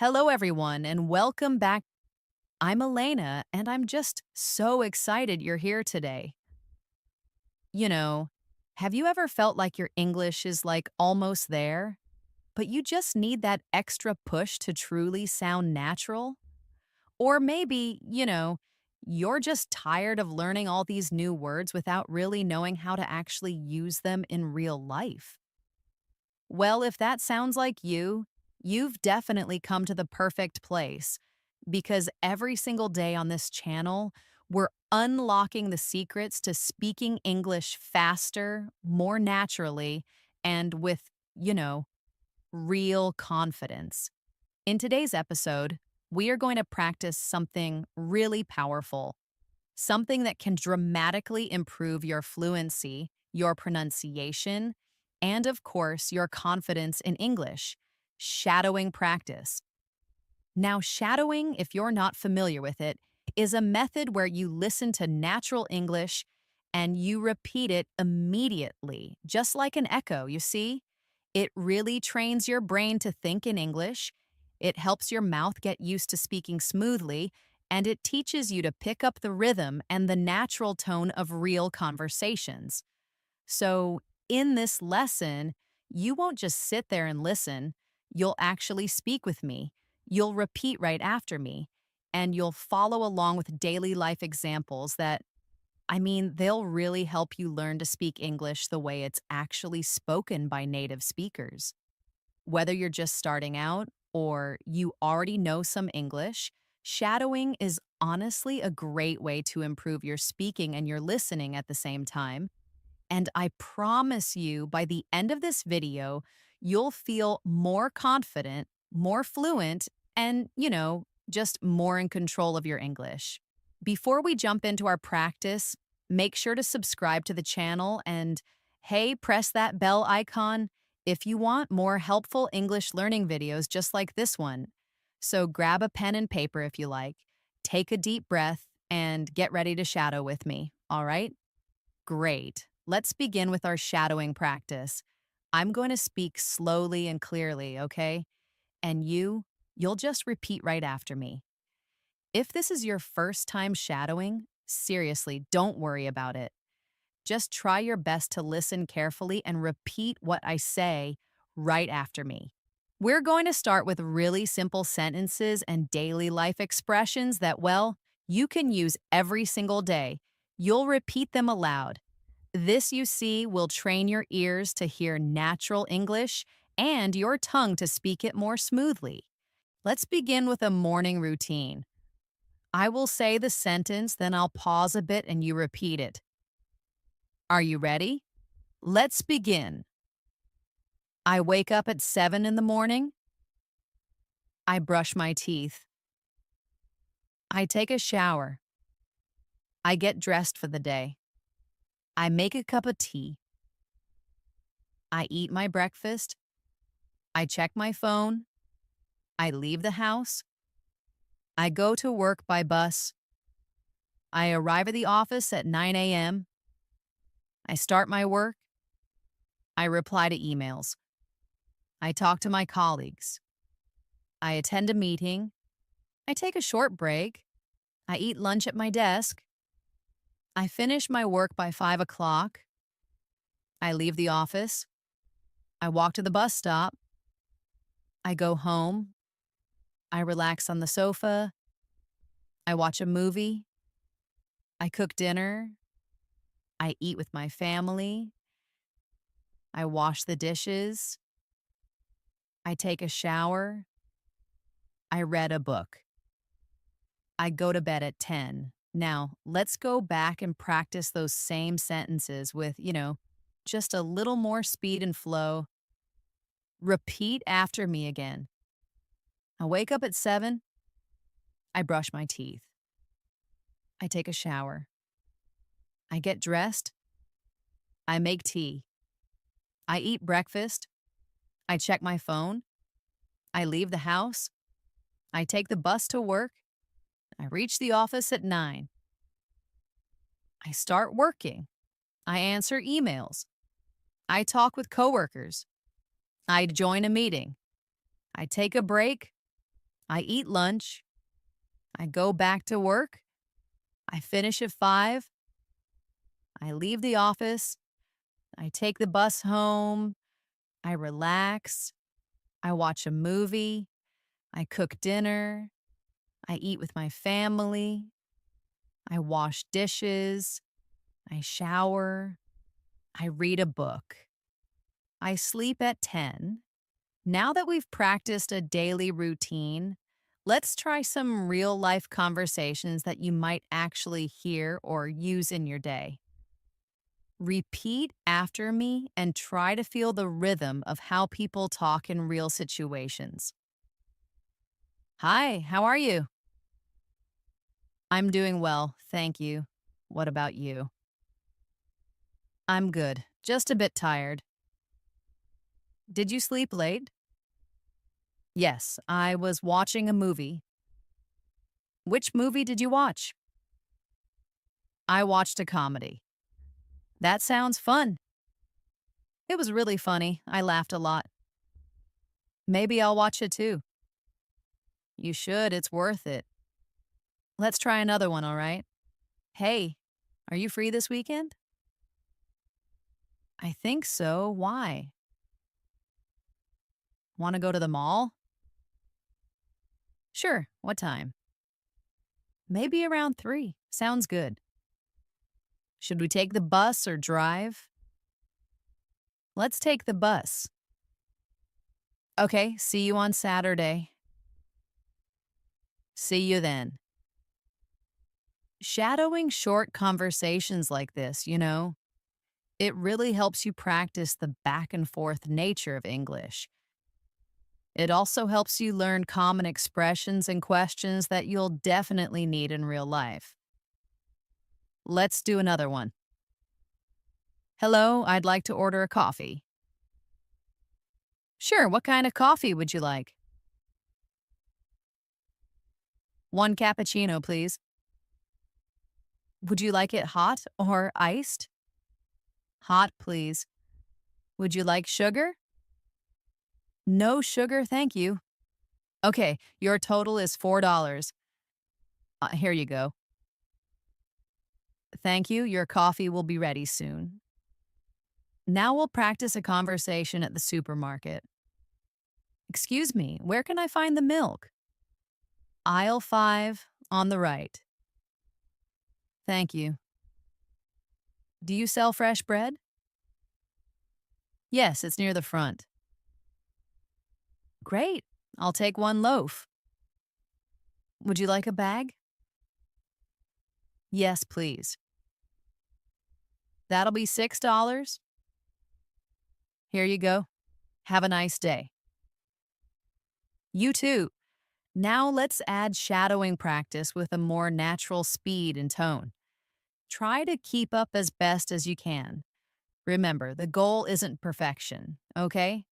Hello, everyone, and welcome back. I'm Elena, and I'm just so excited you're here today. You know, have you ever felt like your English is like almost there, but you just need that extra push to truly sound natural? Or maybe, you're just tired of learning all these new words without really knowing how to actually use them in real life. Well, if that sounds like you've definitely come to the perfect place because every single day on this channel, we're unlocking the secrets to speaking English faster, more naturally, and with, you know, real confidence. In today's episode, we are going to practice something really powerful, something that can dramatically improve your fluency, your pronunciation, and of course, your confidence in English shadowing practice. Now, shadowing, if you're not familiar with it, is a method where you listen to natural English and you repeat it immediately, just like an echo, you see? It really trains your brain to think in English, it helps your mouth get used to speaking smoothly, and it teaches you to pick up the rhythm and the natural tone of real conversations. So, in this lesson, you won't just sit there and listen, you'll actually speak with me. You'll repeat right after me, and you'll follow along with daily life examples that, they'll really help you learn to speak English the way it's actually spoken by native speakers. Whether you're just starting out or you already know some English, shadowing is honestly a great way to improve your speaking and your listening at the same time. And I promise you, by the end of this video, you'll feel more confident, more fluent, and, just more in control of your English. Before we jump into our practice, make sure to subscribe to the channel and, hey, press that bell icon if you want more helpful English learning videos just like this one. So grab a pen and paper if you like, take a deep breath, and get ready to shadow with me, all right? Great. Let's begin with our shadowing practice. I'm going to speak slowly and clearly, okay? And you'll just repeat right after me. If this is your first time shadowing, seriously, don't worry about it. Just try your best to listen carefully and repeat what I say right after me. We're going to start with really simple sentences and daily life expressions that, well, you can use every single day. You'll repeat them aloud. This, you see, will train your ears to hear natural English and your tongue to speak it more smoothly. Let's begin with a morning routine. I will say the sentence, then I'll pause a bit and you repeat it. Are you ready? Let's begin. I wake up at 7 in the morning. I brush my teeth. I take a shower. I get dressed for the day. I make a cup of tea. I eat my breakfast. I check my phone. I leave the house. I go to work by bus. I arrive at the office at 9 a.m. I start my work. I reply to emails. I talk to my colleagues. I attend a meeting. I take a short break. I eat lunch at my desk. I finish my work by 5 o'clock. I leave the office. I walk to the bus stop. I go home. I relax on the sofa. I watch a movie. I cook dinner. I eat with my family. I wash the dishes. I take a shower. I read a book. I go to bed at 10. Now, let's go back and practice those same sentences with, just a little more speed and flow. Repeat after me again. I wake up at 7. I brush my teeth. I take a shower. I get dressed. I make tea. I eat breakfast. I check my phone. I leave the house. I take the bus to work. I reach the office at 9. I start working. I answer emails. I talk with coworkers. I join a meeting. I take a break. I eat lunch. I go back to work. I finish at 5. I leave the office. I take the bus home. I relax. I watch a movie. I cook dinner. I eat with my family. I wash dishes. I shower. I read a book. I sleep at 10. Now that we've practiced a daily routine, let's try some real life conversations that you might actually hear or use in your day. Repeat after me and try to feel the rhythm of how people talk in real situations. Hi, how are you? I'm doing well, thank you. What about you? I'm good, just a bit tired. Did you sleep late? Yes, I was watching a movie. Which movie did you watch? I watched a comedy. That sounds fun. It was really funny. I laughed a lot. Maybe I'll watch it too. You should, it's worth it. Let's try another one, all right? Hey, are you free this weekend? I think so. Why? Want to go to the mall? Sure. What time? Maybe around 3. Sounds good. Should we take the bus or drive? Let's take the bus. Okay, see you on Saturday. See you then. Shadowing short conversations like this, it really helps you practice the back and forth nature of English. It also helps you learn common expressions and questions that you'll definitely need in real life. Let's do another one. Hello, I'd like to order a coffee. Sure, what kind of coffee would you like? One cappuccino, please. Would you like it hot or iced? Hot, please. Would you like sugar? No sugar, thank you. Okay, your total is $4. Here you go. Thank you, your coffee will be ready soon. Now we'll practice a conversation at the supermarket. Excuse me, where can I find the milk? Aisle 5, on the right. Thank you. Do you sell fresh bread? Yes, it's near the front. Great, I'll take 1 loaf. Would you like a bag? Yes, please. That'll be $6. Here you go. Have a nice day. You too. Now let's add shadowing practice with a more natural speed and tone. Try to keep up as best as you can. Remember, the goal isn't perfection, okay?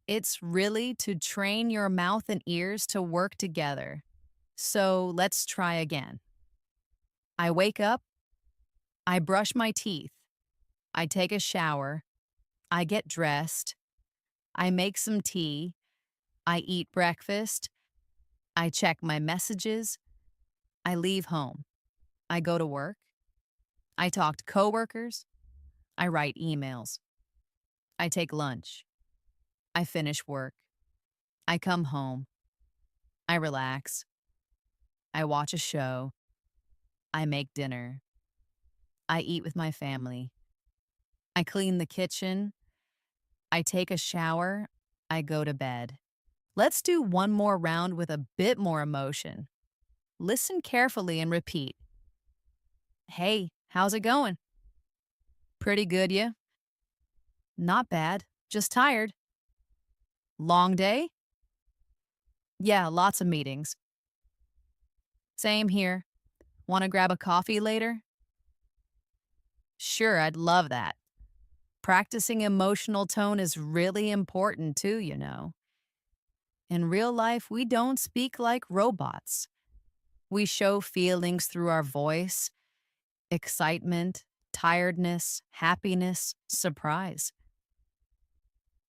It's really to train your mouth and ears to work together. So let's try again. I wake up, I brush my teeth, I take a shower, I get dressed, I make some tea, I eat breakfast, I check my messages, I leave home, I go to work, I talk to coworkers, I write emails, I take lunch, I finish work, I come home, I relax, I watch a show, I make dinner, I eat with my family, I clean the kitchen, I take a shower, I go to bed. Let's do one more round with a bit more emotion. Listen carefully and repeat. Hey, how's it going? Pretty good, yeah? Not bad, just tired. Long day? Yeah, lots of meetings. Same here. Want to grab a coffee later? Sure, I'd love that. Practicing emotional tone is really important too. In real life, we don't speak like robots. We show feelings through our voice, excitement, tiredness, happiness, surprise.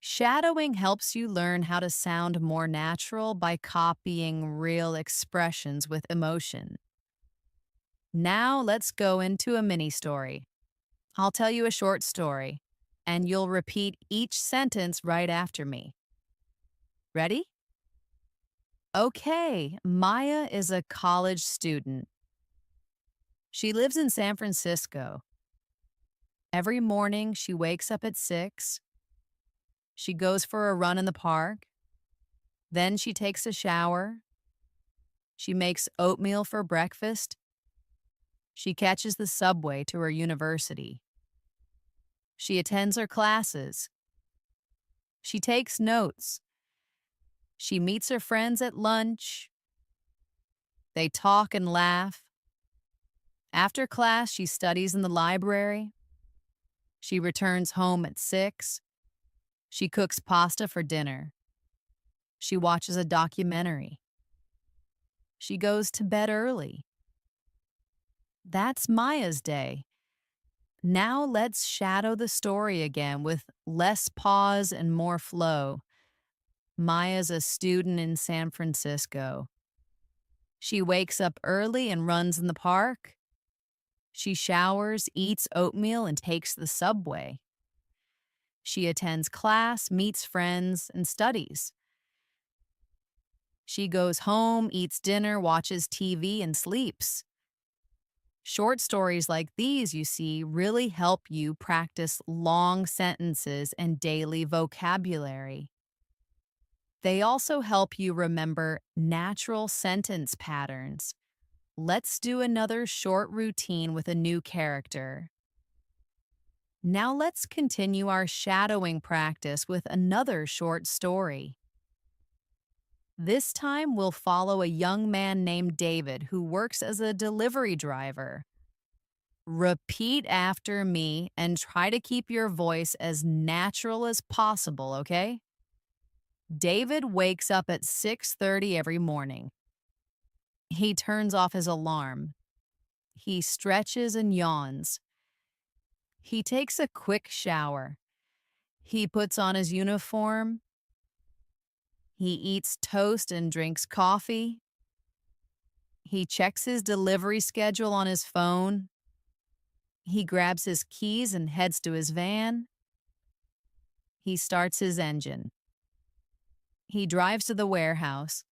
Shadowing helps you learn how to sound more natural by copying real expressions with emotion. Now let's go into a mini story. I'll tell you a short story, and you'll repeat each sentence right after me. Ready? Okay, Maya is a college student. She lives in San Francisco. Every morning, she wakes up at 6. She goes for a run in the park. Then she takes a shower. She makes oatmeal for breakfast. She catches the subway to her university. She attends her classes. She takes notes. She meets her friends at lunch. They talk and laugh. After class, she studies in the library. She returns home at 6. She cooks pasta for dinner. She watches a documentary. She goes to bed early. That's Maya's day. Now let's shadow the story again with less pause and more flow. Maya's a student in San Francisco. She wakes up early and runs in the park. She showers, eats oatmeal, and takes the subway. She attends class, meets friends, and studies. She goes home, eats dinner, watches TV, and sleeps. Short stories like these, you see, really help you practice long sentences and daily vocabulary. They also help you remember natural sentence patterns. Let's do another short routine with a new character. Now let's continue our shadowing practice with another short story. This time we'll follow a young man named David who works as a delivery driver. Repeat after me and try to keep your voice as natural as possible, okay? David wakes up at 6:30 every morning. He turns off his alarm. He stretches and yawns. He takes a quick shower. He puts on his uniform. He eats toast and drinks coffee. He checks his delivery schedule on his phone. He grabs his keys and heads to his van. He starts his engine. He drives to the warehouse.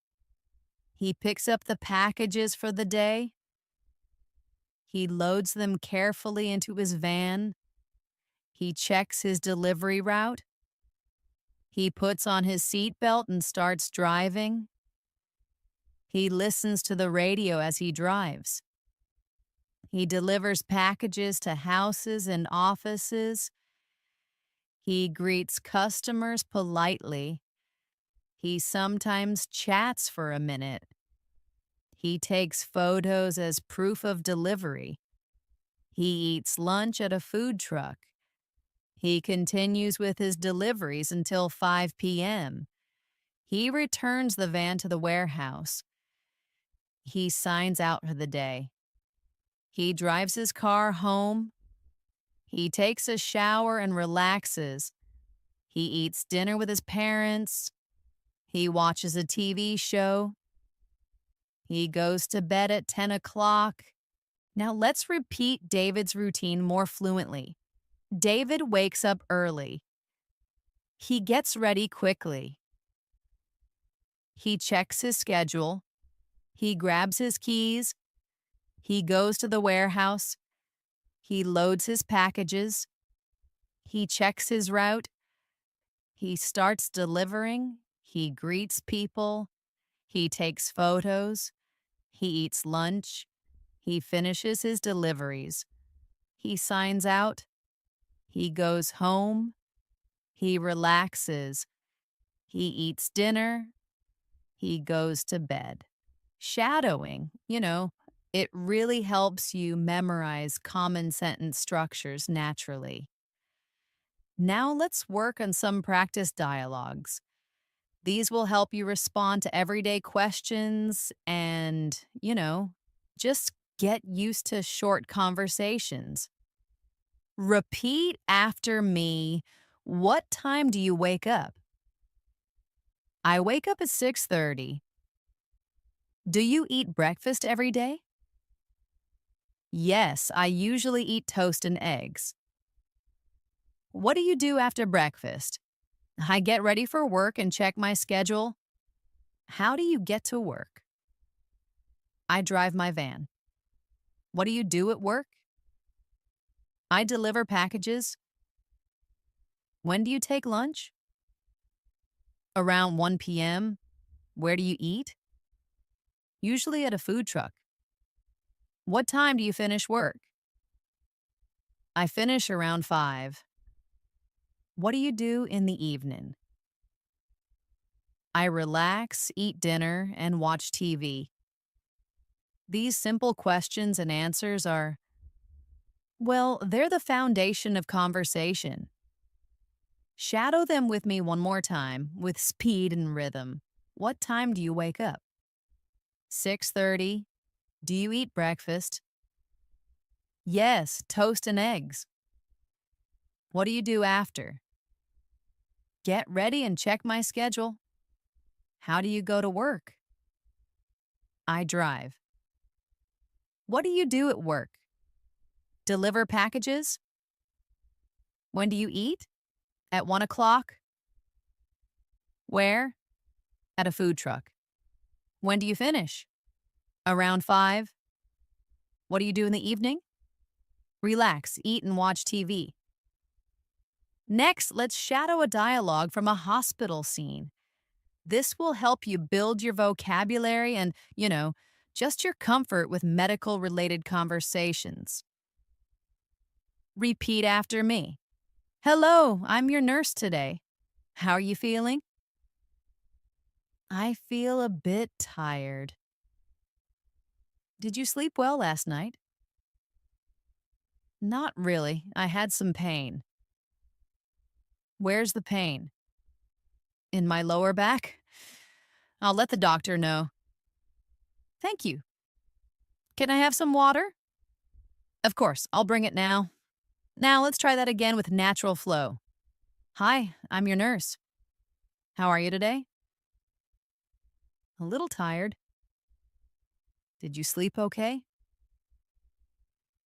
He picks up the packages for the day. He loads them carefully into his van. He checks his delivery route. He puts on his seatbelt and starts driving. He listens to the radio as he drives. He delivers packages to houses and offices. He greets customers politely. He sometimes chats for a minute. He takes photos as proof of delivery. He eats lunch at a food truck. He continues with his deliveries until 5 p.m. He returns the van to the warehouse. He signs out for the day. He drives his car home. He takes a shower and relaxes. He eats dinner with his parents. He watches a TV show. He goes to bed at 10 o'clock. Now let's repeat David's routine more fluently. David wakes up early. He gets ready quickly. He checks his schedule. He grabs his keys. He goes to the warehouse. He loads his packages. He checks his route. He starts delivering. He greets people. He takes photos. He eats lunch. He finishes his deliveries. He signs out. He goes home. He relaxes. He eats dinner. He goes to bed. Shadowing, it really helps you memorize common sentence structures naturally. Now let's work on some practice dialogues. These will help you respond to everyday questions and, just get used to short conversations. Repeat after me What time do you wake up? I wake up at 6:30. Do you eat breakfast every day? Yes, I usually eat toast and eggs. What do you do after breakfast? I get ready for work and check my schedule. How do you get to work? I drive my van. What do you do at work? I deliver packages. When do you take lunch? Around 1 p.m. Where do you eat? Usually at a food truck. What time do you finish work? I finish around 5. What do you do in the evening? I relax, eat dinner, and watch TV. These simple questions and answers are, well, they're the foundation of conversation. Shadow them with me one more time with speed and rhythm. What time do you wake up? 6:30. Do you eat breakfast? Yes, toast and eggs. What do you do after? Get ready and check my schedule. How do you go to work? I drive. What do you do at work? Deliver packages? When do you eat? At 1 o'clock? Where? At a food truck. When do you finish? Around 5. What do you do in the evening? Relax, eat, and watch TV. Next, let's shadow a dialogue from a hospital scene. This will help you build your vocabulary and, just your comfort with medical related conversations. Repeat after me. Hello, I'm your nurse today. How are you feeling? I feel a bit tired. Did you sleep well last night? Not really. I had some pain. Where's the pain? In my lower back? I'll let the doctor know. Thank you. Can I have some water? Of course, I'll bring it now. Now let's try that again with natural flow. Hi, I'm your nurse. How are you today? A little tired. Did you sleep okay?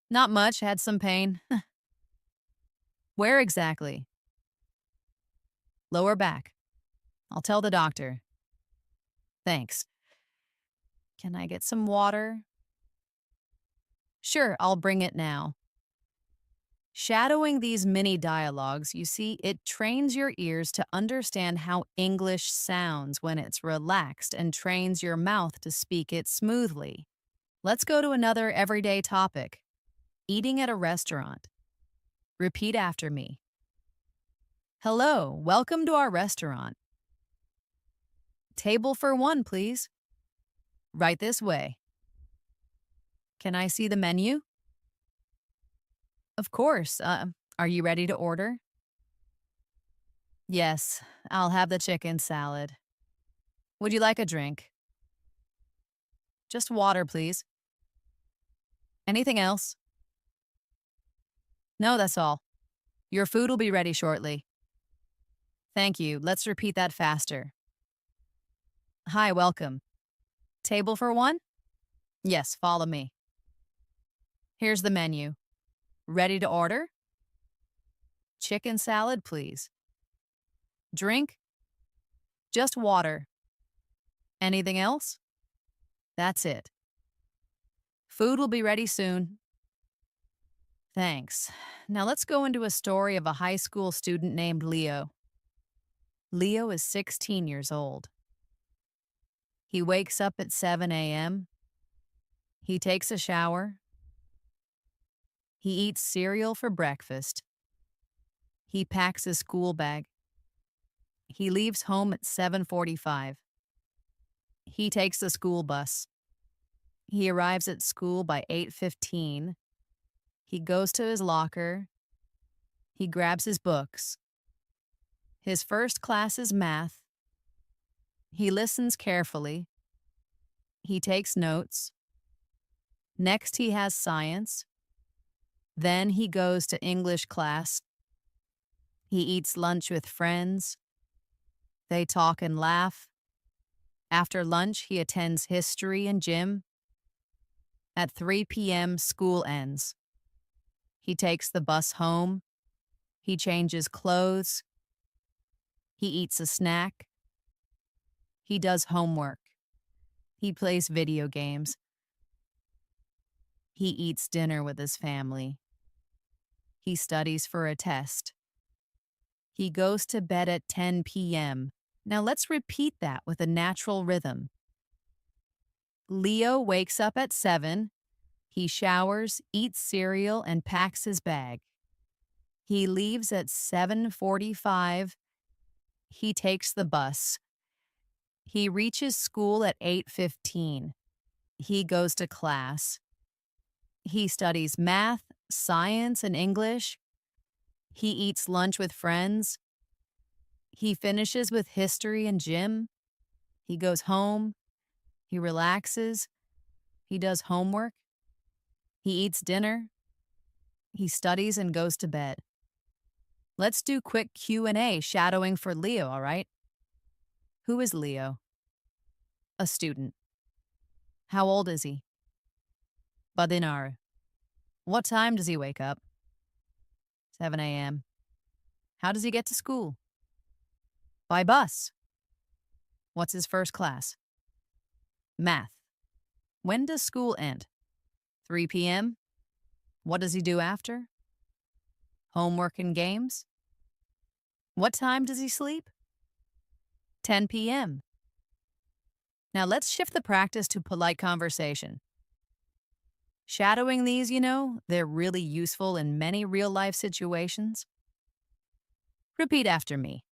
Not much, had some pain. Where exactly? Lower back. I'll tell the doctor. Thanks. Can I get some water? Sure, I'll bring it now. Shadowing these mini dialogues, you see, it trains your ears to understand how English sounds when it's relaxed and trains your mouth to speak it smoothly. Let's go to another everyday topic. Eating at a restaurant. Repeat after me. Hello, welcome to our restaurant. Table for one, please. Right this way. Can I see the menu? Of course. Are you ready to order? Yes, I'll have the chicken salad. Would you like a drink? Just water, please. Anything else? No, that's all. Your food will be ready shortly. Thank you. Let's repeat that faster. Hi, welcome. Table for one? Yes, follow me. Here's the menu. Ready to order? Chicken salad, please. Drink? Just water. Anything else? That's it. Food will be ready soon. Thanks. Now let's go into a story of a high school student named Leo. Leo is 16 years old. He wakes up at 7 a.m. He takes a shower. He eats cereal for breakfast. He packs his school bag. He leaves home at 7:45. He takes the school bus. He arrives at school by 8:15. He goes to his locker. He grabs his books. His first class is math. He listens carefully. He takes notes. Next, he has science. Then he goes to English class. He eats lunch with friends. They talk and laugh. After lunch, he attends history and gym. At 3 p.m., school ends. He takes the bus home. He changes clothes. He eats a snack. He does homework. He plays video games. He eats dinner with his family. He studies for a test. He goes to bed at 10 p.m. Now let's repeat that with a natural rhythm. Leo wakes up at 7. He showers, eats cereal, and packs his bag. He leaves at 7:45. He takes the bus. He reaches school at 8:15. He goes to class. He studies math, science, and English. He eats lunch with friends. He finishes with history and gym. He goes home. He relaxes. He does homework. He eats dinner. He studies and goes to bed. Let's do quick Q&A shadowing for Leo, all right? Who is Leo? A student. How old is he? Badinar. What time does he wake up? 7 a.m. How does he get to school? By bus. What's his first class? Math. When does school end? 3 p.m. What does he do after? Homework and games. What time does he sleep? 10 p.m. Now let's shift the practice to polite conversation. Shadowing these, they're really useful in many real-life situations. Repeat after me.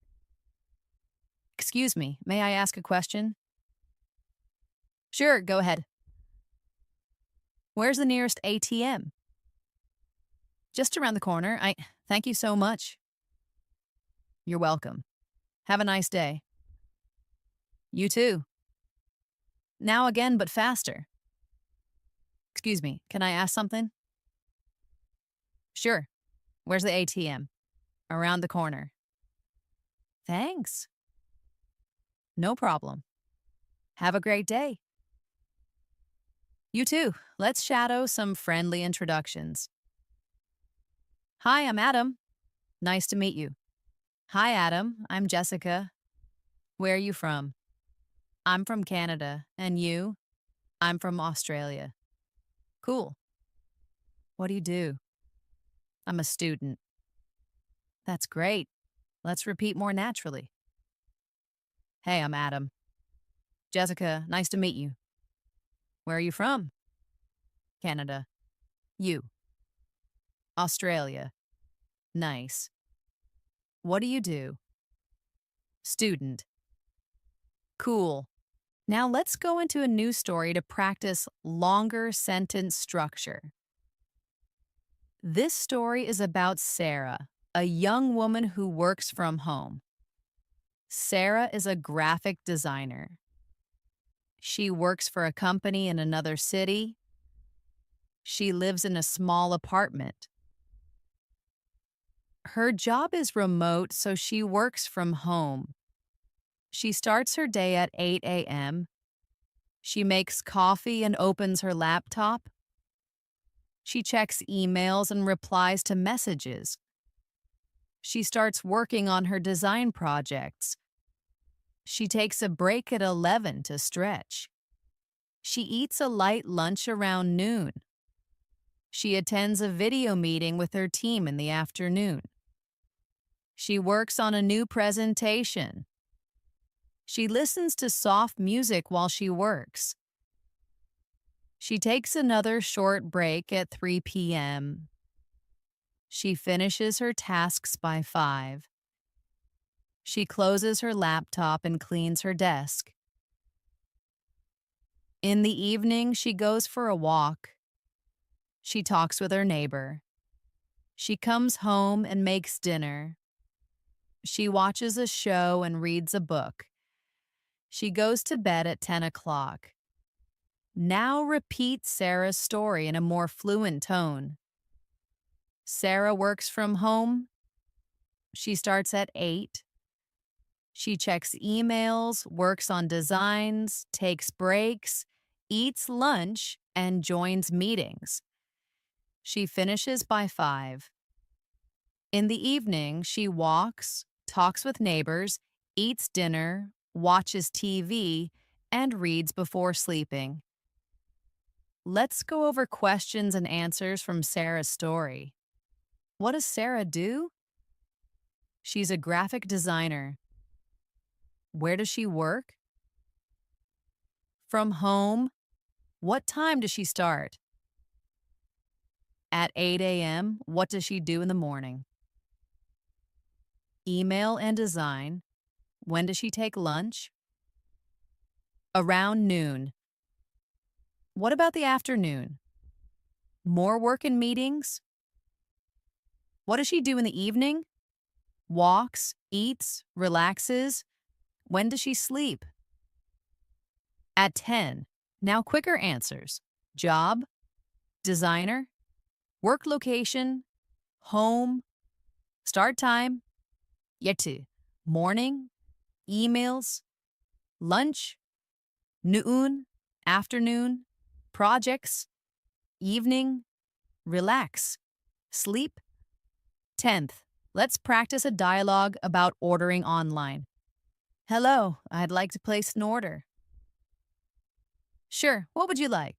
Excuse me, may I ask a question? Sure, go ahead. Where's the nearest ATM? Just around the corner. Thank you so much. You're welcome. Have a nice day. You too. Now again, but faster. Excuse me, can I ask something? Sure. Where's the ATM? Around the corner. Thanks. No problem. Have a great day. You too. Let's shadow some friendly introductions. Hi, I'm Adam. Nice to meet you. Hi, Adam. I'm Jessica. Where are you from? I'm from Canada. And you? I'm from Australia. Cool. What do you do? I'm a student. That's great. Let's repeat more naturally. Hey, I'm Adam. Jessica, nice to meet you. Where are you from? Canada. You. Australia. Nice. What do you do? Student. Cool. Now let's go into a new story to practice longer sentence structure. This story is about Sarah, a young woman who works from home. Sarah is a graphic designer. She works for a company in another city. She lives in a small apartment. Her job is remote, so she works from home. She starts her day at 8 a.m. She makes coffee and opens her laptop. She checks emails and replies to messages. She starts working on her design projects. She takes a break at 11 to stretch. She eats a light lunch around noon. She attends a video meeting with her team in the afternoon. She works on a new presentation. She listens to soft music while she works. She takes another short break at 3 p.m. She finishes her tasks by 5. She closes her laptop and cleans her desk. In the evening, she goes for a walk. She talks with her neighbor. She comes home and makes dinner. She watches a show and reads a book. She goes to bed at 10 o'clock. Now repeat Sarah's story in a more fluent tone. Sarah works from home. She starts at 8. She checks emails, works on designs, takes breaks, eats lunch, and joins meetings. She finishes by 5. In the evening, she walks, talks with neighbors, eats dinner, watches TV, and reads before sleeping. Let's go over questions and answers from Sarah's story. What does Sarah do? She's a graphic designer. Where does she work? From home. What time does she start? At 8 a.m., what does she do in the morning? Email and design. When does she take lunch? Around noon. What about the afternoon? More work and meetings? What does she do in the evening? Walks, eats, relaxes. When does she sleep? At 10. Now quicker answers. Job, designer, work location, home, start time, yetu, morning, emails, lunch, noon, afternoon, projects, evening, relax, sleep. 10th, let's practice a dialogue about ordering online. Hello, I'd like to place an order. Sure, what would you like?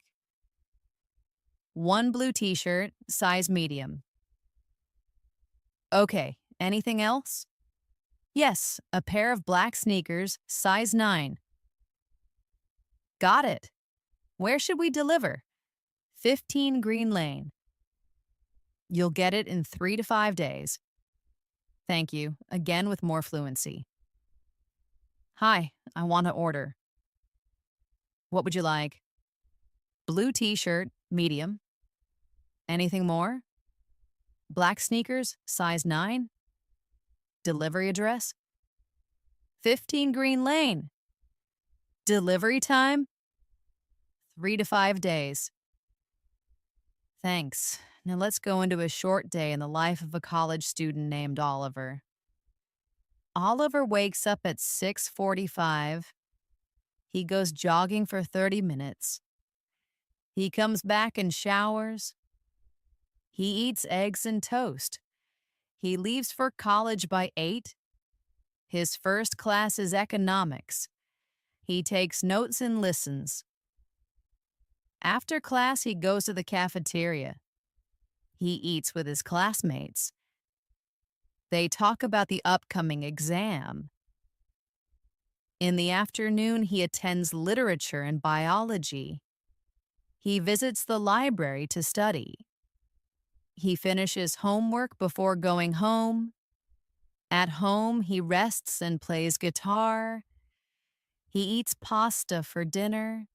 One blue t-shirt, size medium. Okay, anything else? Yes, a pair of black sneakers, size 9. Got it. Where should we deliver? 15 Green Lane. You'll get it in 3 to 5 days. Thank you, again with more fluency. Hi, I want to order. What would you like? Blue t-shirt, medium. Anything more? Black sneakers, size 9. Delivery address? 15 Green Lane. Delivery time? 3 to 5 days. Thanks. Now let's go into a short day in the life of a college student named Oliver. Oliver wakes up at 6:45. He goes jogging for 30 minutes. He comes back and showers. He eats eggs and toast. He leaves for college by 8. His first class is economics. He takes notes and listens. After class, he goes to the cafeteria. He eats with his classmates. They talk about the upcoming exam. In the afternoon, he attends literature and biology. He visits the library to study. He finishes homework before going home. At home, he rests and plays guitar. He eats pasta for dinner.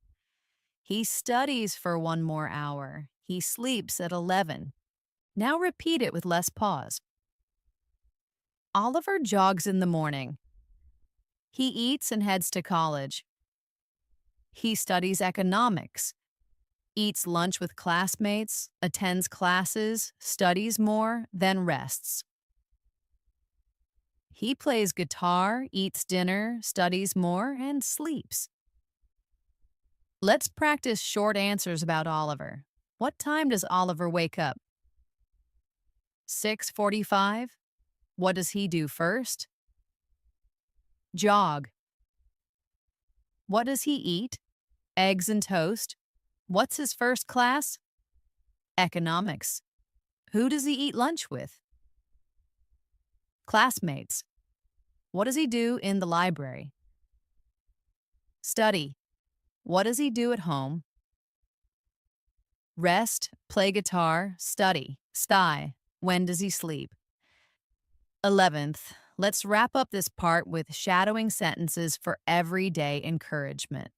He studies for 1 more hour. He sleeps at 11. Now repeat it with less pause. Oliver jogs in the morning. He eats and heads to college. He studies economics, eats lunch with classmates, attends classes, studies more, then rests. He plays guitar, eats dinner, studies more, and sleeps. Let's practice short answers about Oliver. What time does Oliver wake up? 6:45. What does he do first? Jog. What does he eat? Eggs and toast. What's his first class? Economics. Who does he eat lunch with? Classmates. What does he do in the library? Study. What does he do at home? Rest, play guitar, study, sty. When does he sleep? 11th, let's wrap up this part with shadowing sentences for everyday encouragement.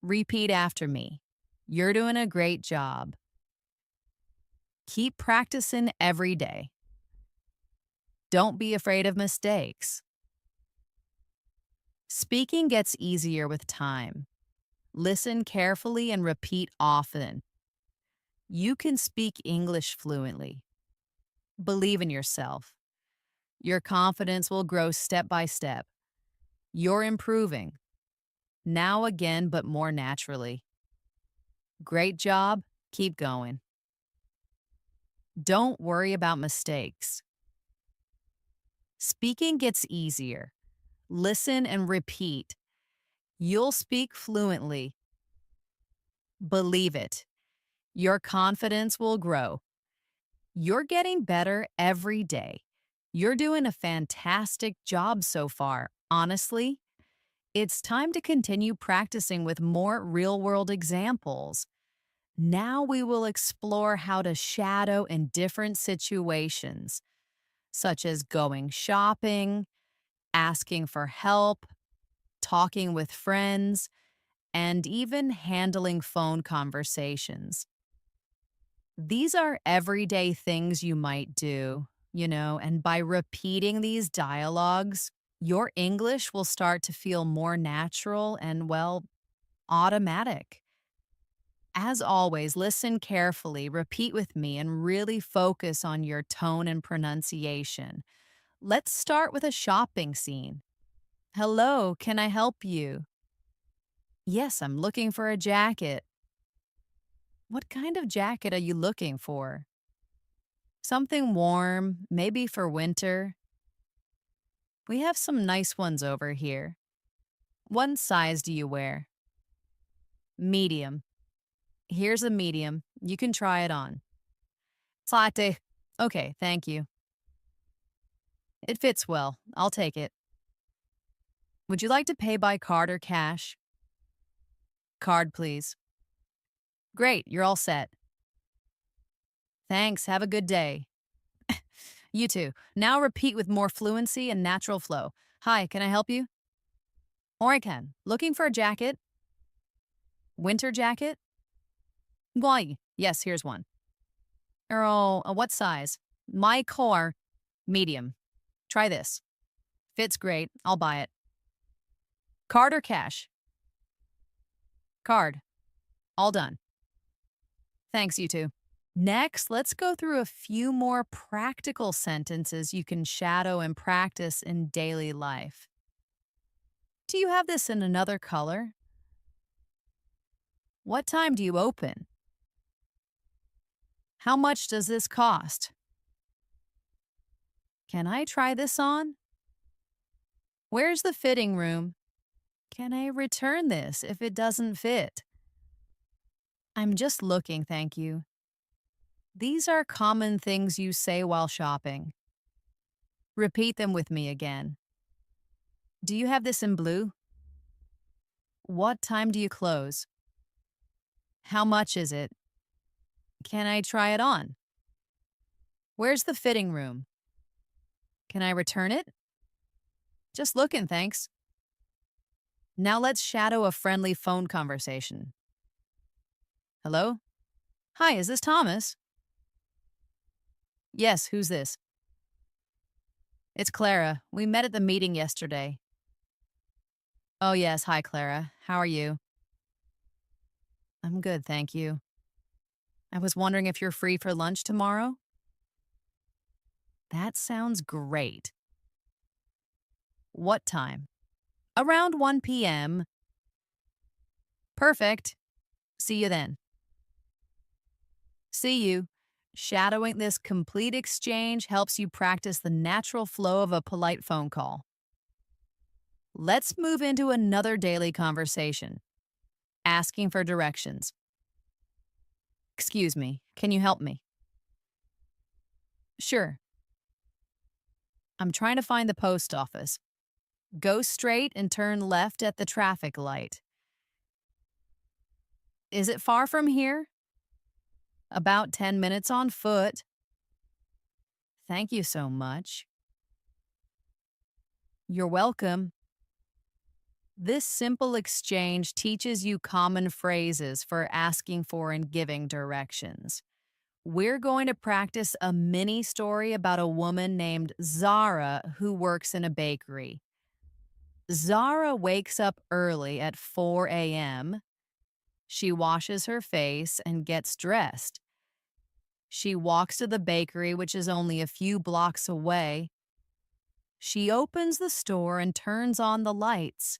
Repeat after me. You're doing a great job. Keep practicing every day. Don't be afraid of mistakes. Speaking gets easier with time. Listen carefully and repeat often. You can speak English fluently. Believe in yourself. Your confidence will grow step by step. You're improving, now again, but more naturally. Great job. Keep going. Don't worry about mistakes. Speaking gets easier. Listen and repeat. You'll speak fluently. Believe it. Your confidence will grow. You're getting better every day. You're doing a fantastic job so far. Honestly, it's time to continue practicing with more real world examples. Now we will explore how to shadow in different situations, such as going shopping, asking for help, talking with friends, and even handling phone conversations. These are everyday things you might do, and by repeating these dialogues, your English will start to feel more natural and, well, automatic. As always, listen carefully, repeat with me, and really focus on your tone and pronunciation. Let's start with a shopping scene. Hello, can I help you? Yes, I'm looking for a jacket. What kind of jacket are you looking for? Something warm, maybe for winter. We have some nice ones over here. What size do you wear? Medium. Here's a medium. You can try it on. Latte. Okay, thank you. It fits well. I'll take it. Would you like to pay by card or cash? Card, please. Great, you're all set. Thanks, have a good day. You too. Now repeat with more fluency and natural flow. Hi, can I help you? Or I can. Looking for a jacket? Winter jacket? Why? Yes, here's one. Earl, what size? My core, medium. Try this. Fits great. I'll buy it. Card or cash? Card. All done. Thanks, you two. Next, let's go through a few more practical sentences you can shadow and practice in daily life. Do you have this in another color? What time do you open? How much does this cost? Can I try this on? Where's the fitting room? Can I return this if it doesn't fit? I'm just looking, thank you. These are common things you say while shopping. Repeat them with me again. Do you have this in blue? What time do you close? How much is it? Can I try it on? Where's the fitting room? Can I return it? Just looking, thanks. Now let's shadow a friendly phone conversation. Hello? Hi, is this Thomas? Yes, who's this? It's Clara. We met at the meeting yesterday. Oh, yes. Hi, Clara. How are you? I'm good, thank you. I was wondering if you're free for lunch tomorrow? That sounds great. What time? Around 1 p.m. Perfect. See you then. See you. Shadowing this complete exchange helps you practice the natural flow of a polite phone call. Let's move into another daily conversation. Asking for directions. Excuse me, can you help me? Sure. I'm trying to find the post office. Go straight and turn left at the traffic light. Is it far from here? About 10 minutes on foot. Thank you so much. You're welcome. This simple exchange teaches you common phrases for asking for and giving directions. We're going to practice a mini story about a woman named Zara who works in a bakery. Zara wakes up early at 4 a.m. She washes her face and gets dressed. She walks to the bakery, which is only a few blocks away. She opens the store and turns on the lights.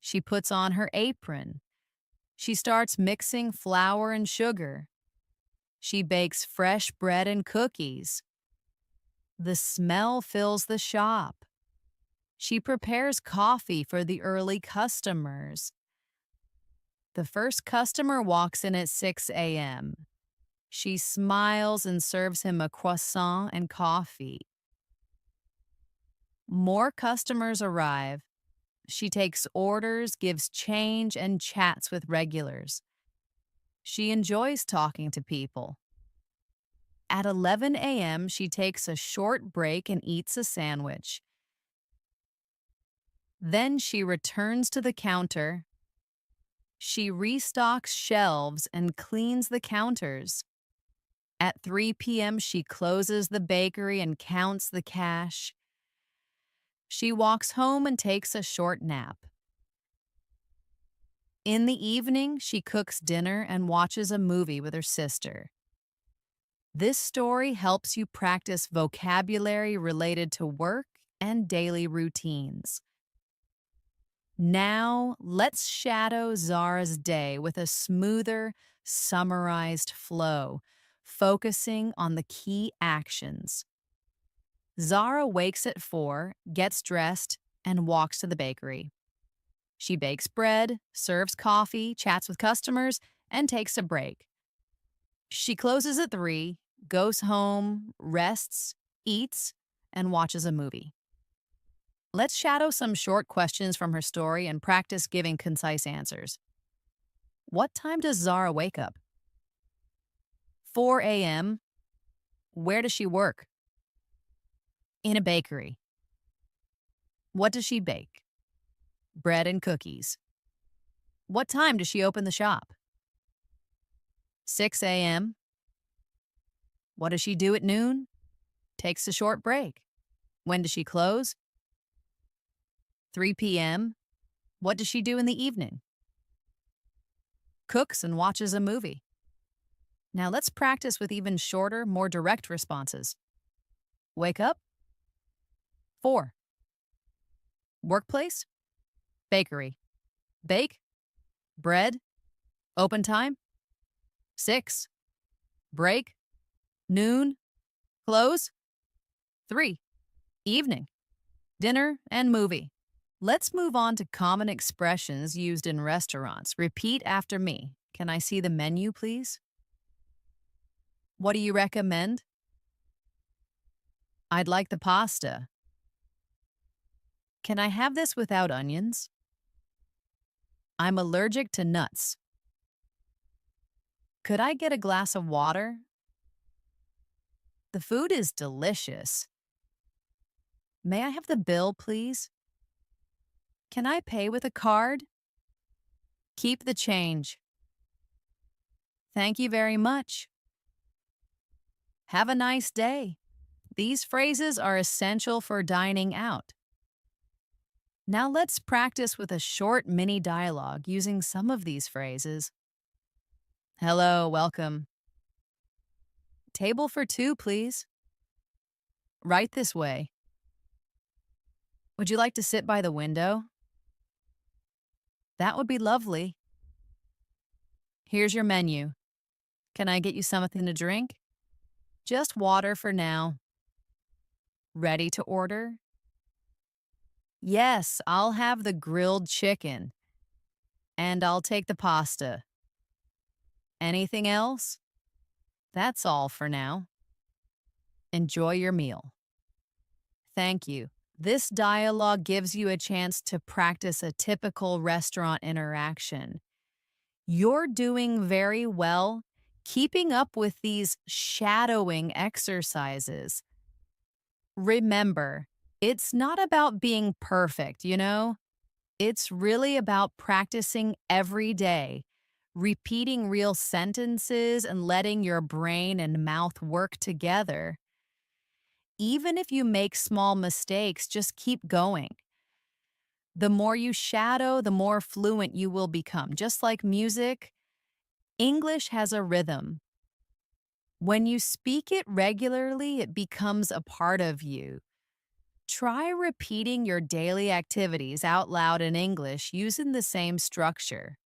She puts on her apron. She starts mixing flour and sugar. She bakes fresh bread and cookies. The smell fills the shop. She prepares coffee for the early customers. The first customer walks in at 6 a.m. She smiles and serves him a croissant and coffee. More customers arrive. She takes orders, gives change, and chats with regulars. She enjoys talking to people. At 11 a.m., she takes a short break and eats a sandwich. Then she returns to the counter. She restocks shelves and cleans the counters. At 3 p.m., she closes the bakery and counts the cash. She walks home and takes a short nap. In the evening, she cooks dinner and watches a movie with her sister. This story helps you practice vocabulary related to work and daily routines. Now, let's shadow Zara's day with a smoother, summarized flow, focusing on the key actions. Zara wakes at 4, gets dressed, and walks to the bakery. She bakes bread, serves coffee, chats with customers, and takes a break. She closes at 3, goes home, rests, eats, and watches a movie. Let's shadow some short questions from her story and practice giving concise answers. What time does Zara wake up? 4 a.m. Where does she work? In a bakery. What does she bake? Bread and cookies. What time does she open the shop? 6 a.m. What does she do at noon? Takes a short break. When does she close? 3 p.m. What does she do in the evening? Cooks and watches a movie. Now let's practice with even shorter, more direct responses. Wake up. 4. Workplace. Bakery. Bake. Bread. Open time. 6. Break. Noon. Close. 3. Evening. Dinner and movie. Let's move on to common expressions used in restaurants. Repeat after me. Can I see the menu, please? What do you recommend? I'd like the pasta. Can I have this without onions? I'm allergic to nuts. Could I get a glass of water? The food is delicious. May I have the bill, please? Can I pay with a card? Keep the change. Thank you very much. Have a nice day. These phrases are essential for dining out. Now let's practice with a short mini dialogue using some of these phrases. Hello, welcome. Table for 2, please. Right this way. Would you like to sit by the window? That would be lovely. Here's your menu. Can I get you something to drink? Just water for now. Ready to order? Yes, I'll have the grilled chicken. And I'll take the pasta. Anything else? That's all for now. Enjoy your meal. Thank you. This dialogue gives you a chance to practice a typical restaurant interaction. You're doing very well keeping up with these shadowing exercises. Remember, it's not about being perfect, It's really about practicing every day, repeating real sentences and letting your brain and mouth work together. Even if you make small mistakes, just keep going. The more you shadow, the more fluent you will become. Just like music, English has a rhythm. When you speak it regularly, it becomes a part of you. Try repeating your daily activities out loud in English using the same structure.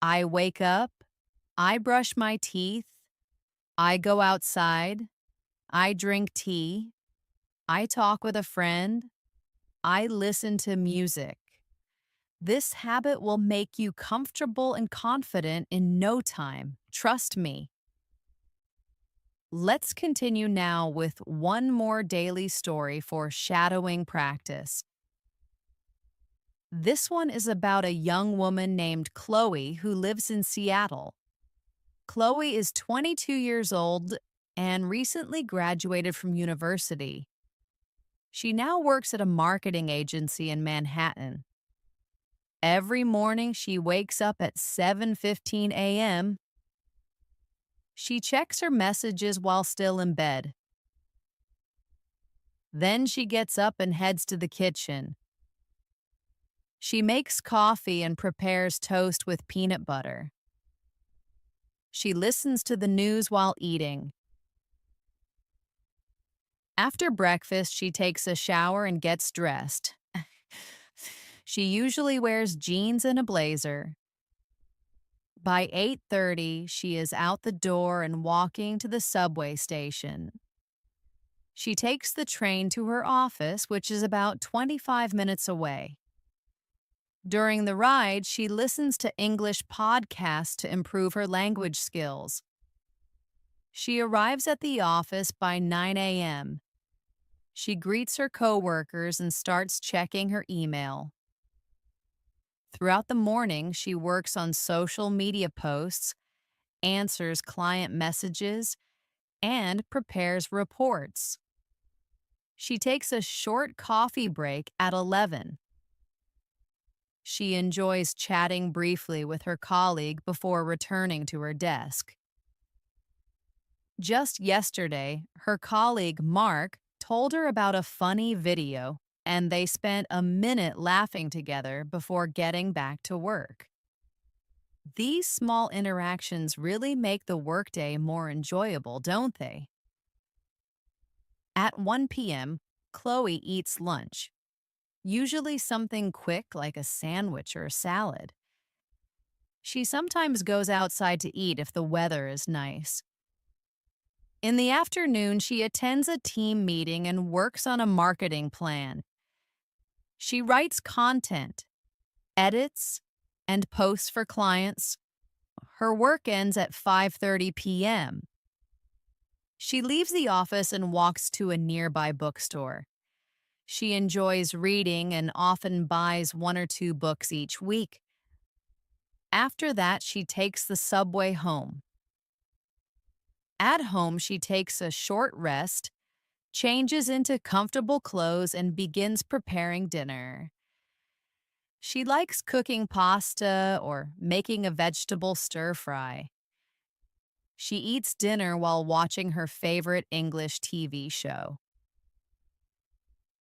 I wake up, I brush my teeth, I go outside, I drink tea, I talk with a friend, I listen to music. This habit will make you comfortable and confident in no time. Trust me. Let's continue now with one more daily story for shadowing practice. This one is about a young woman named Chloe who lives in Seattle. Chloe is 22 years old and recently graduated from university. She now works at a marketing agency in Manhattan. Every morning she wakes up at 7:15 a.m. She checks her messages while still in bed. Then she gets up and heads to the kitchen. She makes coffee and prepares toast with peanut butter. She listens to the news while eating. After breakfast, she takes a shower and gets dressed. She usually wears jeans and a blazer. By 8:30, she is out the door and walking to the subway station. She takes the train to her office, which is about 25 minutes away. During the ride, she listens to English podcasts to improve her language skills. She arrives at the office by 9 a.m. She greets her coworkers and starts checking her email. Throughout the morning, she works on social media posts, answers client messages, and prepares reports. She takes a short coffee break at 11. She enjoys chatting briefly with her colleague before returning to her desk. Just yesterday, her colleague Mark told her about a funny video, and they spent a minute laughing together before getting back to work. These small interactions really make the workday more enjoyable, don't they? At 1 p.m., Chloe eats lunch, usually something quick like a sandwich or a salad. She sometimes goes outside to eat if the weather is nice. In the afternoon, she attends a team meeting and works on a marketing plan. She writes content, edits, and posts for clients. Her work ends at 5:30 p.m. She leaves the office and walks to a nearby bookstore. She enjoys reading and often buys one or two books each week. After that, she takes the subway home. At home, she takes a short rest, changes into comfortable clothes, and begins preparing dinner. She likes cooking pasta or making a vegetable stir fry. She eats dinner while watching her favorite English TV show.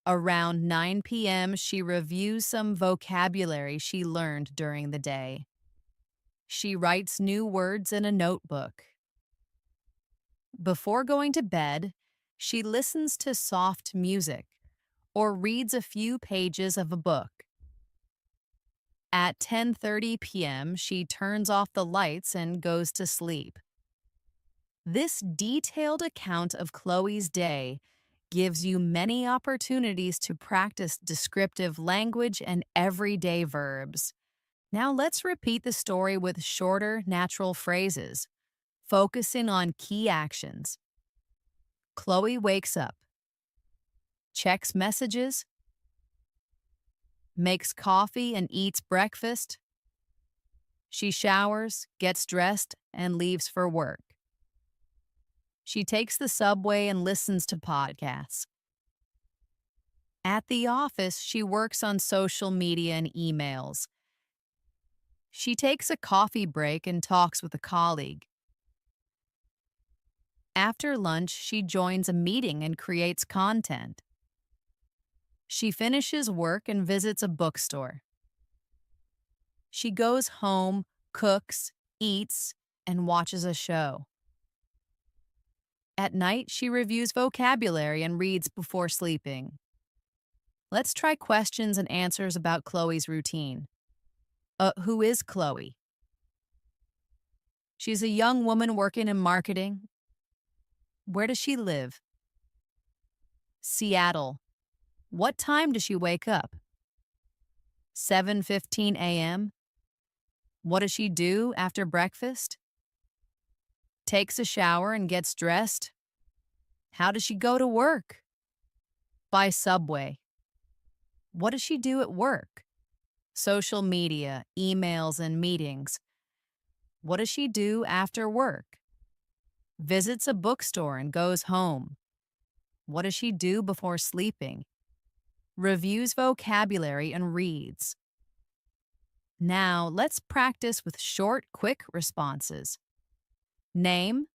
Around 9 p.m., she reviews some vocabulary she learned during the day. She writes new words in a notebook. Before going to bed, she listens to soft music or reads a few pages of a book. At 10:30 p.m., she turns off the lights and goes to sleep. This detailed account of Chloe's day gives you many opportunities to practice descriptive language and everyday verbs. Now let's repeat the story with shorter, natural phrases, focusing on key actions. Chloe wakes up, checks messages, makes coffee and eats breakfast. She showers, gets dressed, and leaves for work. She takes the subway and listens to podcasts. At the office, she works on social media and emails. She takes a coffee break and talks with a colleague. After lunch, she joins a meeting and creates content. She finishes work and visits a bookstore. She goes home, cooks, eats, and watches a show. At night, she reviews vocabulary and reads before sleeping. Let's try questions and answers about Chloe's routine. Who is Chloe? She's a young woman working in marketing. Where does she live? Seattle. What time does she wake up? 7:15 a.m. What does she do after breakfast? Takes a shower and gets dressed. How does she go to work? By subway. What does she do at work? Social media, emails, and meetings. What does she do after work? Visits a bookstore and goes home. What does she do before sleeping? Reviews vocabulary and reads. Now, let's practice with short, quick responses. Name,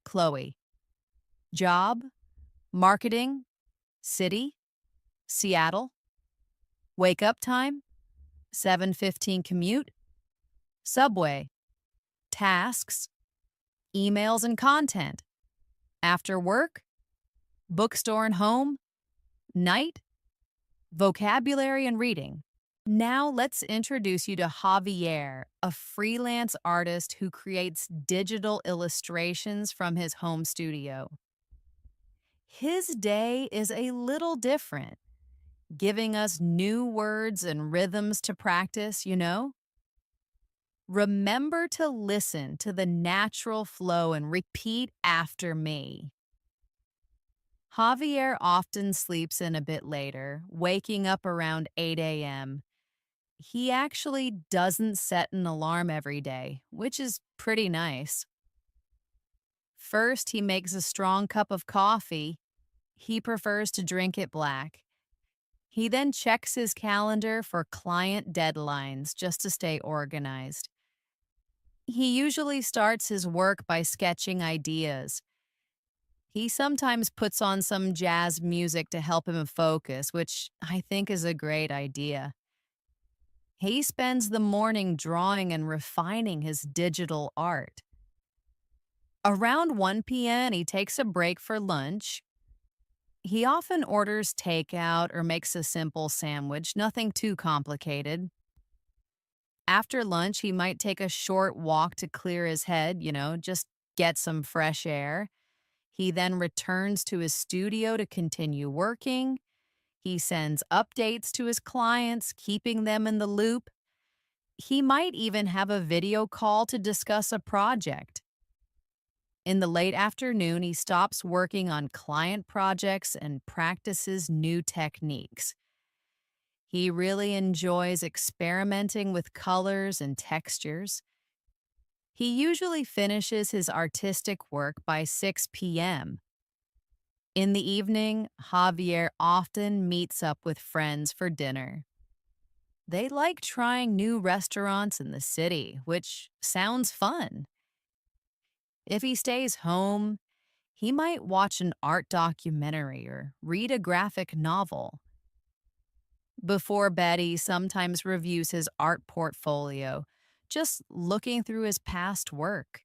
Chloe. Job, marketing, city, Seattle. Wake up time, 7:15 commute, subway, tasks, emails and content. After work, bookstore and home, night, vocabulary and reading. Now let's introduce you to Javier, a freelance artist who creates digital illustrations from his home studio. His day is a little different, giving us new words and rhythms to practice. Remember to listen to the natural flow and repeat after me. Javier often sleeps in a bit later, waking up around 8 a.m. He actually doesn't set an alarm every day, which is pretty nice. First, he makes a strong cup of coffee. He prefers to drink it black. He then checks his calendar for client deadlines just to stay organized. He usually starts his work by sketching ideas. He sometimes puts on some jazz music to help him focus, which I think is a great idea. He spends the morning drawing and refining his digital art. Around 1 p.m., he takes a break for lunch. He often orders takeout or makes a simple sandwich, nothing too complicated. After lunch, he might take a short walk to clear his head, just get some fresh air. He then returns to his studio to continue working. He sends updates to his clients, keeping them in the loop. He might even have a video call to discuss a project. In the late afternoon, he stops working on client projects and practices new techniques. He really enjoys experimenting with colors and textures. He usually finishes his artistic work by 6 p.m. In the evening, Javier often meets up with friends for dinner. They like trying new restaurants in the city, which sounds fun. If he stays home, he might watch an art documentary or read a graphic novel. Before bed, he sometimes reviews his art portfolio, just looking through his past work.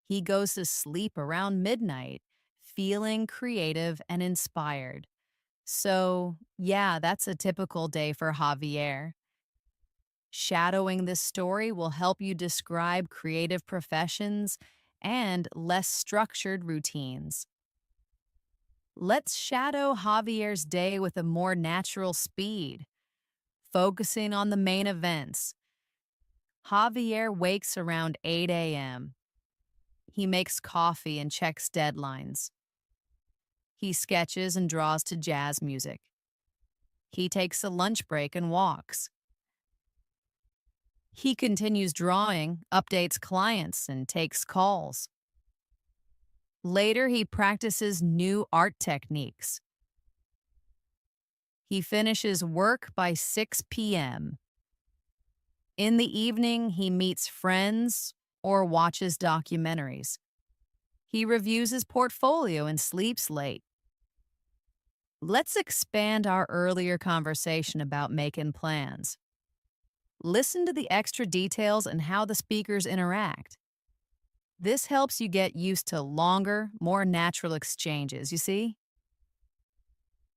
He goes to sleep around midnight, feeling creative and inspired. So, yeah, that's a typical day for Javier. Shadowing this story will help you describe creative professions and less structured routines. Let's shadow Javier's day with a more natural speed, focusing on the main events. Javier wakes around 8 a.m. He makes coffee and checks deadlines. He sketches and draws to jazz music. He takes a lunch break and walks. He continues drawing, updates clients, and takes calls. Later, he practices new art techniques. He finishes work by 6 p.m. In the evening, he meets friends or watches documentaries. He reviews his portfolio and sleeps late. Let's expand our earlier conversation about making plans. Listen to the extra details and how the speakers interact. This helps you get used to longer, more natural exchanges, you see?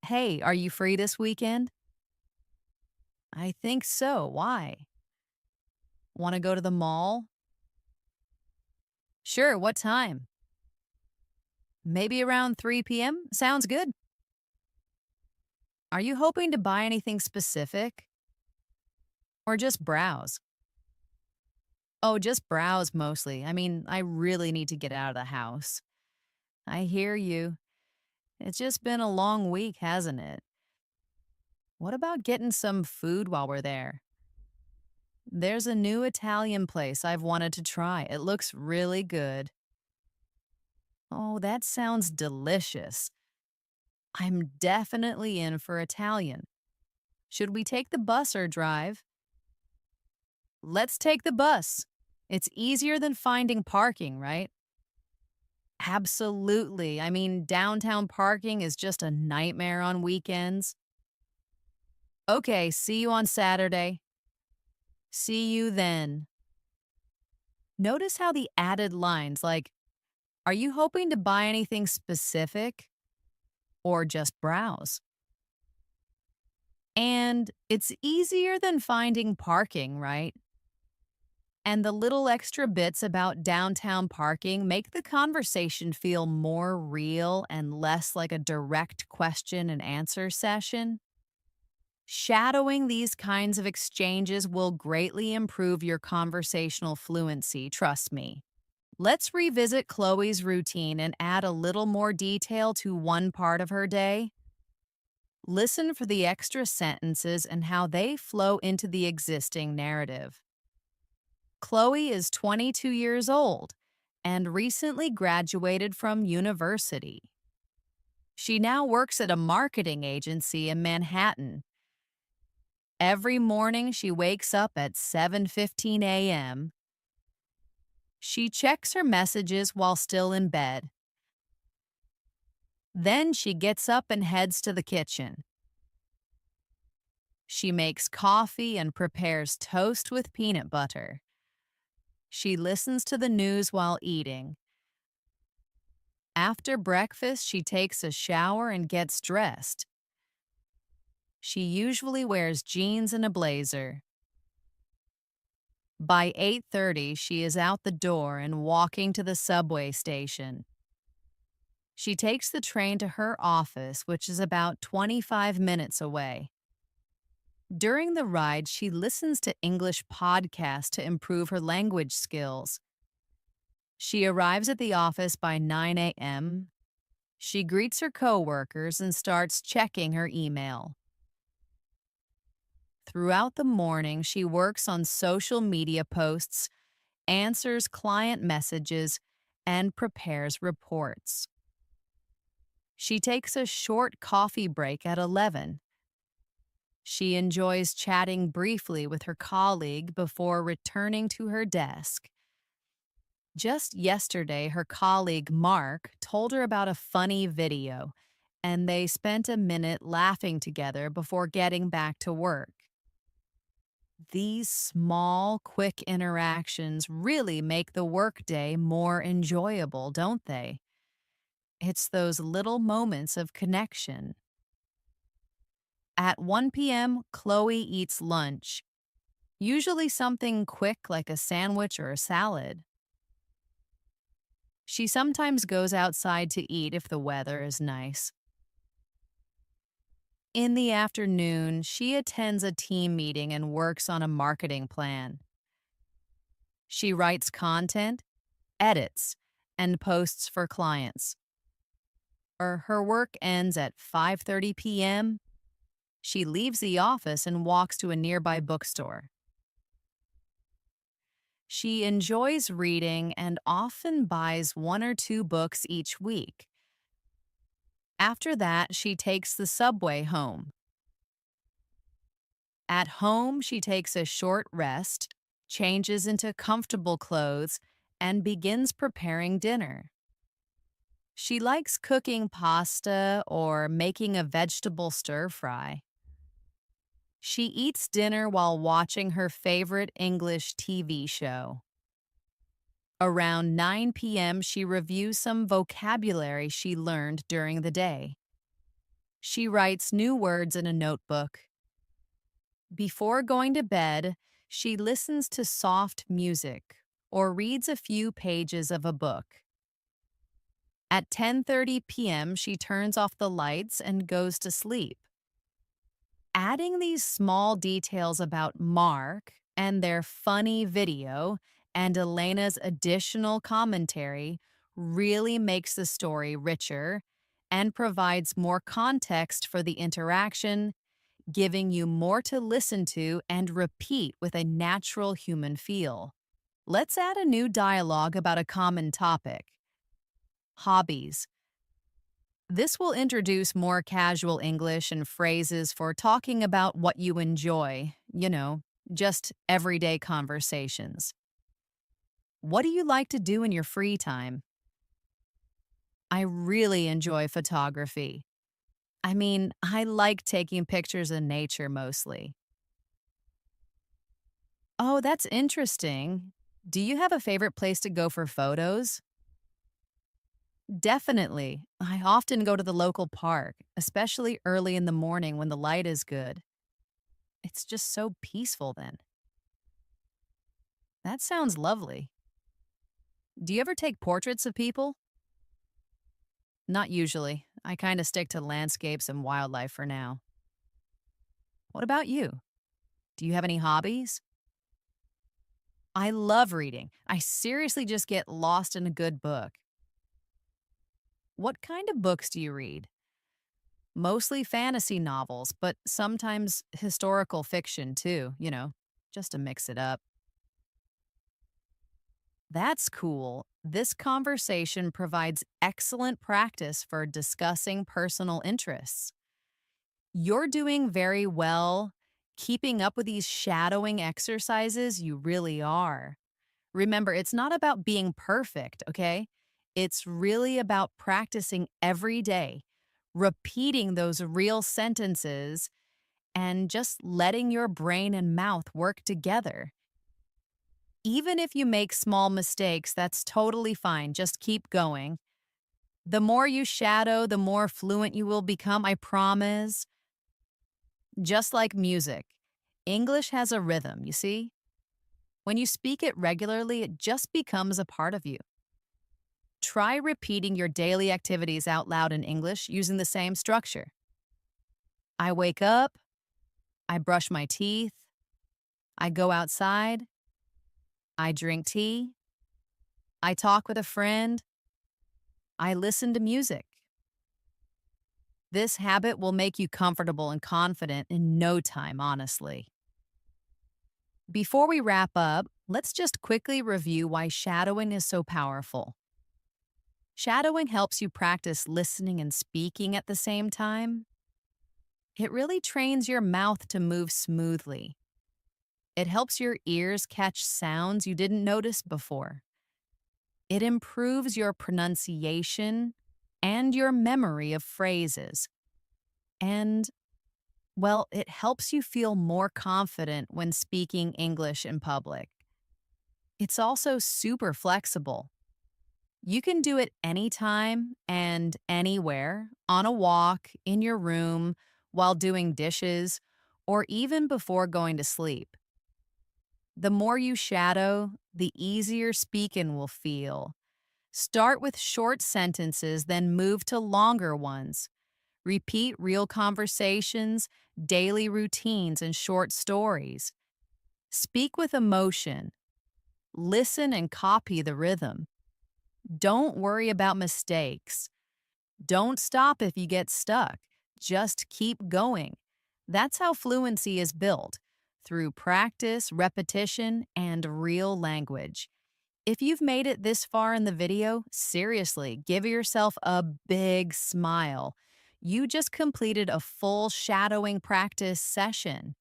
Hey, are you free this weekend? I think so. Why? Want to go to the mall? Sure, what time? Maybe around 3 p.m.? Sounds good. Are you hoping to buy anything specific or just browse? Oh, just browse mostly. I mean, I really need to get out of the house. I hear you. It's just been a long week, hasn't it? What about getting some food while we're there? There's a new Italian place I've wanted to try. It looks really good. Oh, that sounds delicious. I'm definitely in for Italian. Should we take the bus or drive? Let's take the bus. It's easier than finding parking, right? Absolutely. I mean, downtown parking is just a nightmare on weekends. Okay, see you on Saturday. See you then. Notice how the added lines like, are you hoping to buy anything specific or just browse? And it's easier than finding parking, right? And the little extra bits about downtown parking make the conversation feel more real and less like a direct question and answer session. Shadowing these kinds of exchanges will greatly improve your conversational fluency, trust me. Let's revisit Chloe's routine and add a little more detail to one part of her day. Listen for the extra sentences and how they flow into the existing narrative. Chloe is 22 years old and recently graduated from university. She now works at a marketing agency in Manhattan. Every morning she wakes up at 7:15 a.m. She checks her messages while still in bed. Then she gets up and heads to the kitchen. She makes coffee and prepares toast with peanut butter. She listens to the news while eating. After breakfast, she takes a shower and gets dressed. She usually wears jeans and a blazer. By 8:30, she is out the door and walking to the subway station. She takes the train to her office, which is about 25 minutes away. During the ride, she listens to English podcasts to improve her language skills. She arrives at the office by 9 a.m. She greets her coworkers and starts checking her email. Throughout the morning, she works on social media posts, answers client messages, and prepares reports. She takes a short coffee break at 11. She enjoys chatting briefly with her colleague before returning to her desk. Just yesterday, her colleague Mark told her about a funny video, and they spent a minute laughing together before getting back to work. These small, quick interactions really make the workday more enjoyable, don't they? It's those little moments of connection. At 1 p.m., Chloe eats lunch, usually something quick like a sandwich or a salad. She sometimes goes outside to eat if the weather is nice. In the afternoon, she attends a team meeting and works on a marketing plan. She writes content, edits, and posts for clients. Her work ends at 5:30 p.m. She leaves the office and walks to a nearby bookstore. She enjoys reading and often buys one or two books each week. After that, she takes the subway home. At home, she takes a short rest, changes into comfortable clothes, and begins preparing dinner. She likes cooking pasta or making a vegetable stir fry. She eats dinner while watching her favorite English TV show. Around 9 p.m., she reviews some vocabulary she learned during the day. She writes new words in a notebook. Before going to bed, she listens to soft music or reads a few pages of a book. At 10:30 p.m., she turns off the lights and goes to sleep. Adding these small details about Mark and their funny video and Elena's additional commentary really makes the story richer and provides more context for the interaction, giving you more to listen to and repeat with a natural human feel. Let's add a new dialogue about a common topic: hobbies. This will introduce more casual English and phrases for talking about what you enjoy, just everyday conversations. What do you like to do in your free time? I really enjoy photography. I like taking pictures of nature mostly. Oh, that's interesting. Do you have a favorite place to go for photos? Definitely. I often go to the local park, especially early in the morning when the light is good. It's just so peaceful then. That sounds lovely. Do you ever take portraits of people? Not usually. I kind of stick to landscapes and wildlife for now. What about you? Do you have any hobbies? I love reading. I seriously just get lost in a good book. What kind of books do you read? Mostly fantasy novels, but sometimes historical fiction too, just to mix it up. That's cool. This conversation provides excellent practice for discussing personal interests. You're doing very well. Keeping up with these shadowing exercises, you really are. Remember, it's not about being perfect, okay? It's really about practicing every day, repeating those real sentences, and just letting your brain and mouth work together. Even if you make small mistakes, that's totally fine. Just keep going. The more you shadow, the more fluent you will become, I promise. Just like music, English has a rhythm, you see? When you speak it regularly, it just becomes a part of you. Try repeating your daily activities out loud in English using the same structure. I wake up, I brush my teeth, I go outside, I drink tea, I talk with a friend, I listen to music. This habit will make you comfortable and confident in no time, honestly. Before we wrap up, let's just quickly review why shadowing is so powerful. Shadowing helps you practice listening and speaking at the same time. It really trains your mouth to move smoothly. It helps your ears catch sounds you didn't notice before. It improves your pronunciation and your memory of phrases. And, well, it helps you feel more confident when speaking English in public. It's also super flexible. You can do it anytime and anywhere, on a walk, in your room, while doing dishes, or even before going to sleep. The more you shadow, the easier speaking will feel. Start with short sentences, then move to longer ones. Repeat real conversations, daily routines, and short stories. Speak with emotion. Listen and copy the rhythm. Don't worry about mistakes. Don't stop if you get stuck. Just keep going. That's how fluency is built, through practice, repetition, and real language. If you've made it this far in the video, seriously, give yourself a big smile. You just completed a full shadowing practice session.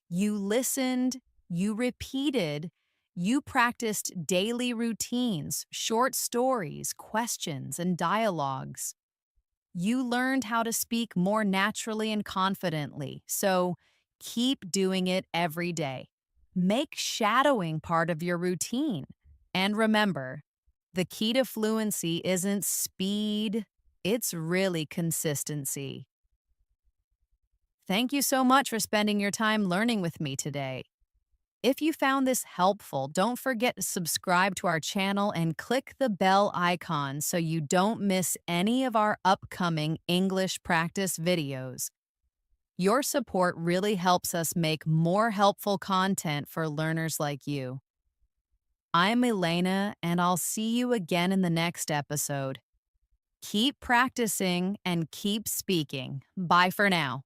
You listened, you repeated, you practiced daily routines, short stories, questions, and dialogues. You learned how to speak more naturally and confidently, so keep doing it every day. Make shadowing part of your routine. And remember, the key to fluency isn't speed, it's really consistency. Thank you so much for spending your time learning with me today. If you found this helpful, don't forget to subscribe to our channel and click the bell icon so you don't miss any of our upcoming English practice videos. Your support really helps us make more helpful content for learners like you. I'm Elena, and I'll see you again in the next episode. Keep practicing and keep speaking. Bye for now.